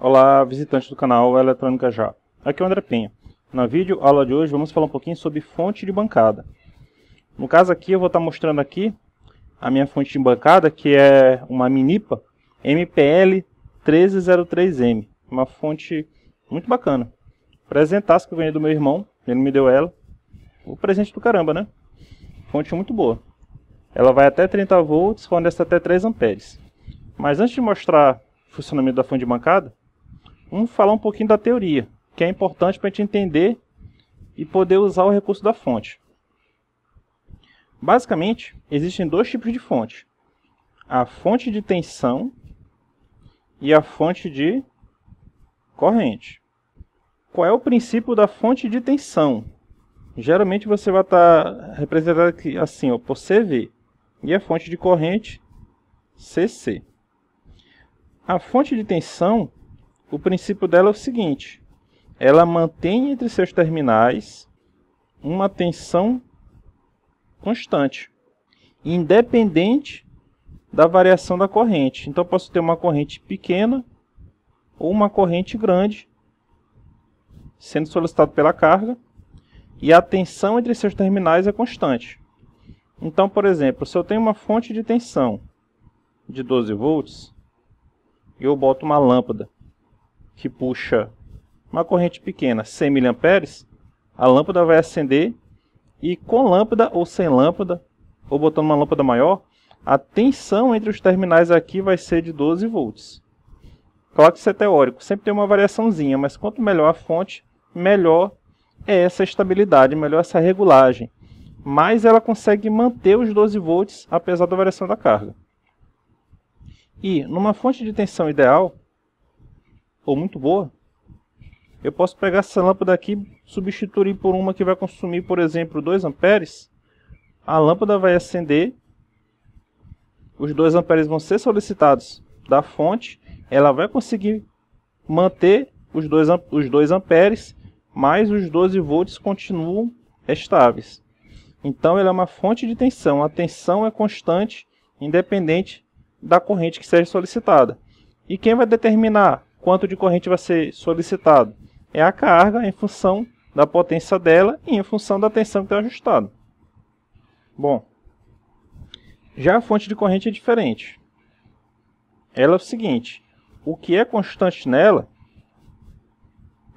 Olá, visitantes do canal Eletrônica Já. Aqui é o André Penha. Na vídeo aula de hoje vamos falar um pouquinho sobre fonte de bancada. No caso aqui eu vou estar mostrando aqui a minha fonte de bancada, que é uma Minipa MPL 1303M. Uma fonte muito bacana. Presentaço que eu ganhei do meu irmão, ele me deu ela. O presente do caramba, né? Fonte muito boa. Ela vai até 30 volts, fornece até 3 amperes. Mas antes de mostrar o funcionamento da fonte de bancada, vamos falar um pouquinho da teoria, que é importante para a gente entender e poder usar o recurso da fonte. Basicamente, existem dois tipos de fonte. A fonte de tensão e a fonte de corrente. Qual é o princípio da fonte de tensão? Geralmente você vai estar representado aqui assim, ó, por CV. E a fonte de corrente, CC. A fonte de tensão, o princípio dela é o seguinte: ela mantém entre seus terminais uma tensão constante, independente da variação da corrente. Então, eu posso ter uma corrente pequena ou uma corrente grande sendo solicitado pela carga, e a tensão entre seus terminais é constante. Então, por exemplo, se eu tenho uma fonte de tensão de 12 volts, e eu boto uma lâmpada que puxa uma corrente pequena, 100 mA, a lâmpada vai acender, e com lâmpada ou sem lâmpada, ou botando uma lâmpada maior, a tensão entre os terminais aqui vai ser de 12 volts. Claro que isso é teórico, sempre tem uma variaçãozinha, mas quanto melhor a fonte, melhor é essa estabilidade, melhor essa regulagem. Mas ela consegue manter os 12 volts apesar da variação da carga. E numa fonte de tensão ideal, ou muito boa, eu posso pegar essa lâmpada aqui, substituir por uma que vai consumir, por exemplo, 2 amperes. A lâmpada vai acender, os 2 amperes vão ser solicitados da fonte, ela vai conseguir manter os 2 amperes, mas os 12 volts continuam estáveis. Então ela é uma fonte de tensão, a tensão é constante, independente da corrente que seja solicitada. E quem vai determinar quanto de corrente vai ser solicitado? É a carga em função da potência dela e em função da tensão que está ajustada. Bom, já a fonte de corrente é diferente. Ela é o seguinte: o que é constante nela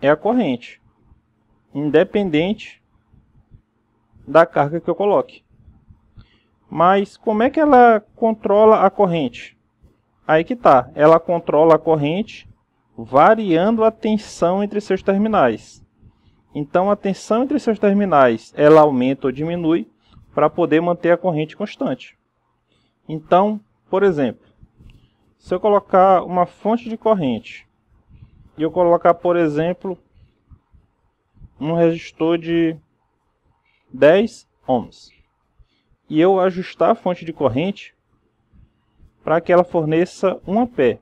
é a corrente, independente da carga que eu coloque. Mas como é que ela controla a corrente? Aí que tá, ela controla a corrente variando a tensão entre seus terminais. Então a tensão entre seus terminais, ela aumenta ou diminui para poder manter a corrente constante. Então, por exemplo, se eu colocar uma fonte de corrente e eu colocar, por exemplo, um resistor de 10 ohms, e eu ajustar a fonte de corrente para que ela forneça 1 ampere.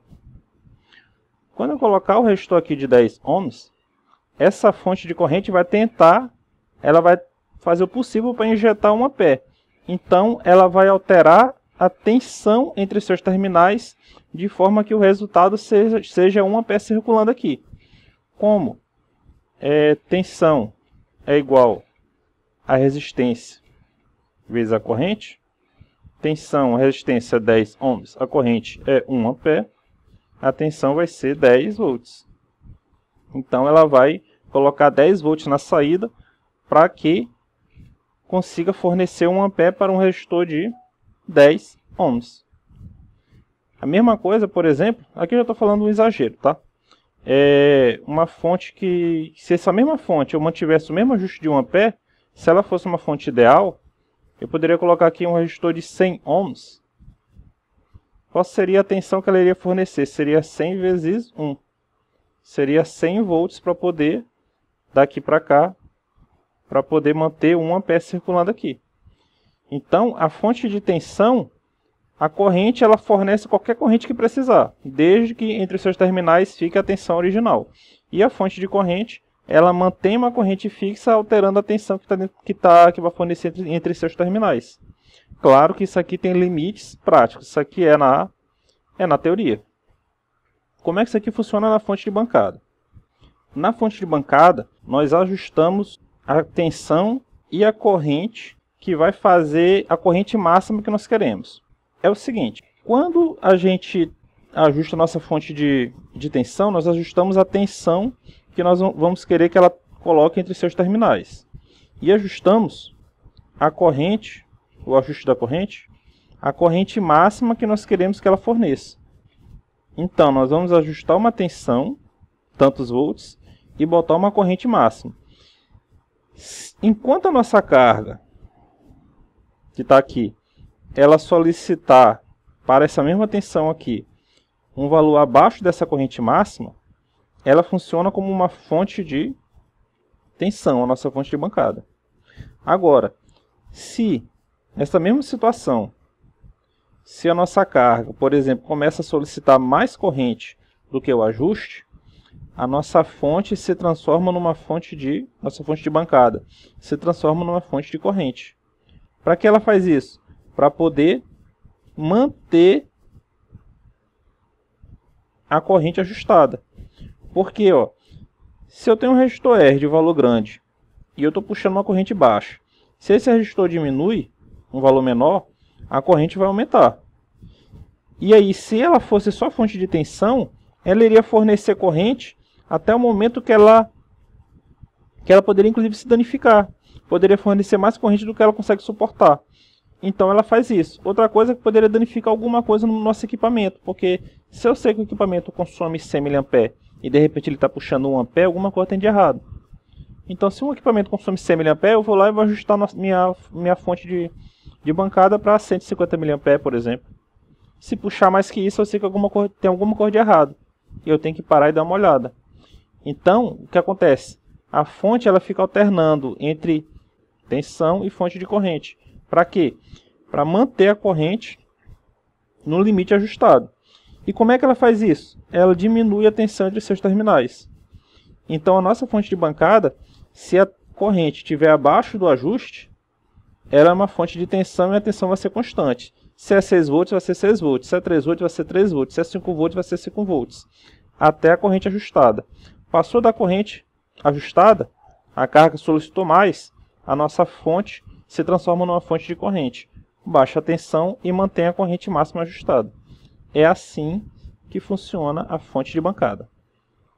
Quando eu colocar o resistor aqui de 10 ohms, essa fonte de corrente vai ela vai fazer o possível para injetar 1 ampere. Então ela vai alterar a tensão entre seus terminais de forma que o resultado seja 1 ampere circulando aqui. Como tensão é igual a resistência vezes a corrente, tensão, a resistência é 10 ohms, a corrente é 1 ampere, a tensão vai ser 10 volts. Então ela vai colocar 10 volts na saída para que consiga fornecer 1 ampere para um resistor de 10 ohms. A mesma coisa, por exemplo, aqui eu já estou falando um exagero, tá? Uma fonte que, se essa mesma fonte eu mantivesse o mesmo ajuste de 1 ampere, se ela fosse uma fonte ideal, eu poderia colocar aqui um resistor de 100 ohms. Qual seria a tensão que ela iria fornecer? Seria 100 vezes 1. Seria 100 volts para poder, daqui para cá, para poder manter 1 ampere circulando aqui. Então, a fonte de tensão, a corrente, ela fornece qualquer corrente que precisar, desde que entre os seus terminais fique a tensão original. E a fonte de corrente, ela mantém uma corrente fixa, alterando a tensão que vai fornecer entre seus terminais. Claro que isso aqui tem limites práticos, isso aqui é na teoria. Como é que isso aqui funciona na fonte de bancada? Na fonte de bancada, nós ajustamos a tensão e a corrente que vai fazer a corrente máxima que nós queremos. É o seguinte, quando a gente ajusta a nossa fonte de tensão, nós ajustamos a tensão que nós vamos querer que ela coloque entre seus terminais. E ajustamos a corrente, o ajuste da corrente, a corrente máxima que nós queremos que ela forneça. Então, nós vamos ajustar uma tensão, tantos volts, e botar uma corrente máxima. Enquanto a nossa carga, que está aqui, ela solicitar para essa mesma tensão aqui, um valor abaixo dessa corrente máxima, ela funciona como uma fonte de tensão, a nossa fonte de bancada. Agora, se nessa mesma situação, se a nossa carga, por exemplo, começa a solicitar mais corrente do que o ajuste, a nossa fonte se transforma numa fonte de, nossa fonte de bancada, se transforma numa fonte de corrente. Para que ela faz isso? Para poder manter a corrente ajustada. Porque, ó, se eu tenho um resistor R de valor grande e eu estou puxando uma corrente baixa, se esse resistor diminui, um valor menor, a corrente vai aumentar. E aí, se ela fosse só fonte de tensão, ela iria fornecer corrente até o momento que ela poderia inclusive se danificar. Poderia fornecer mais corrente do que ela consegue suportar. Então ela faz isso. Outra coisa é que poderia danificar alguma coisa no nosso equipamento. Porque se eu sei que o equipamento consome 100 mA e de repente ele está puxando 1 A, alguma coisa tem de errado. Então se um equipamento consome 100 mA, eu vou lá e vou ajustar minha fonte de bancada para 150 mA, por exemplo. Se puxar mais que isso, eu sei que tem alguma coisa de errado. E eu tenho que parar e dar uma olhada. Então, o que acontece? A fonte ela fica alternando entre tensão e fonte de corrente. Para quê? Para manter a corrente no limite ajustado. E como é que ela faz isso? Ela diminui a tensão entre seus terminais. Então, a nossa fonte de bancada, se a corrente estiver abaixo do ajuste, ela é uma fonte de tensão e a tensão vai ser constante. Se é 6 volts, vai ser 6 volts. Se é 3 volts, vai ser 3 volts. Se é 5 volts, vai ser 5 volts. Até a corrente ajustada. Passou da corrente ajustada, a carga solicitou mais, a nossa fonte se transforma numa fonte de corrente. Baixa a tensão e mantém a corrente máxima ajustada. É assim que funciona a fonte de bancada.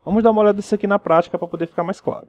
Vamos dar uma olhada nisso aqui na prática para poder ficar mais claro.